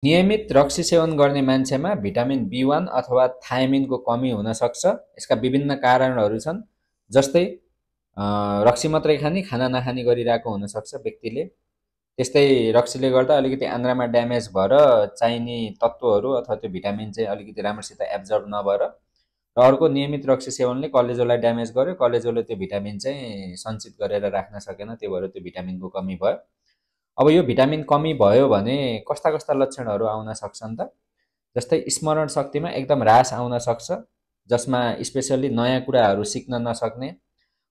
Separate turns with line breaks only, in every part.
नियमित रक्सी सेवन गर्ने मान्छेमा भिटामिन बी1 अथवा थायमिनको कमी हुन सक्छ। यसका विभिन्न कारणहरू छन्, जस्तै रक्सी मात्रै खाने, खाना नखाने गरिरहेको हुनसक्छ व्यक्तिले। त्यस्तै रक्सीले गर्दा अलिकति आन्द्रामा ड्यामेज भएर चाहिने तत्त्वहरू अथवा त्यो भिटामिन चाहिँ अलिकति राम्रोसित एब्जर्ब नभएर, र अर्को नियमित रक्सी सेवनले कलेजोलाई ड्यामेज गर्यो, कलेजोले त्यो भिटामिन चाहिँ सञ्चित गरेर राख्न सकेन, त्यो भएर त्यो भिटामिनको कमी भयो। अब यो भिटामिन कमी भयो भने कस्ता कस्ता लक्षणहरू आउन सक्छन् त? जस्तै स्मरण शक्तिमा एकदम ह्रास आउन सक्छ, जसमा स्पेसल्ली नयाँ कुराहरू सिक्न नसक्ने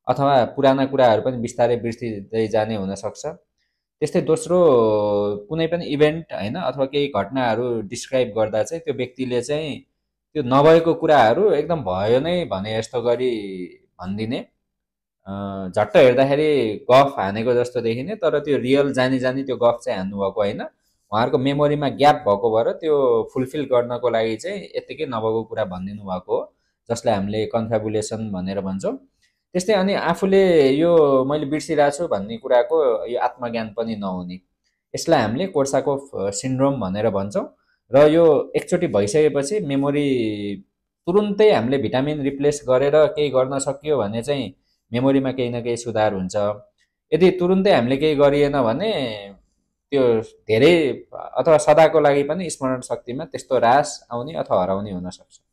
अथवा पुराना कुराहरू पनि बिस्तारै बिर्सिँदै जाने हुनसक्छ। त्यस्तै दोस्रो, कुनै पनि इभेन्ट होइन अथवा केही घटनाहरू डिस्क्राइब गर्दा चाहिँ त्यो व्यक्तिले चाहिँ त्यो नभएको कुराहरू एकदम भयो नै भने जस्तो गरी भनिदिने, झट्ट हेर्दाखेरि गफ हानेको जस्तो देखिने, तर त्यो रियल जानी जानी त्यो गफ चाहिँ हान्नुभएको होइन। उहाँहरूको मेमोरीमा ग्याप भएको भएर त्यो फुलफिल गर्नको लागि चाहिँ यत्तिकै नभएको कुरा भनिदिनु भएको हो, जसलाई हामीले कन्फ्याबुलेसन भनेर भन्छौँ। त्यस्तै अनि आफूले यो मैले बिर्सिरहेको छु भन्ने कुराको यो आत्मज्ञान पनि नहुने, यसलाई हामीले कोर्साकोफ सिन्ड्रोम भनेर भन्छौँ। र यो एकचोटि भइसकेपछि मेमोरी तुरुन्तै हामीले भिटामिन रिप्लेस गरेर केही गर्न सकियो भने चाहिँ मेमोरीमा केही न केही सुधार हुन्छ। यदि तुरुन्तै हामीले केही गरिएन भने त्यो धेरै अथवा सदाको लागि पनि स्मरण शक्तिमा त्यस्तो ह्रास आउने अथवा हराउने हुनसक्छ।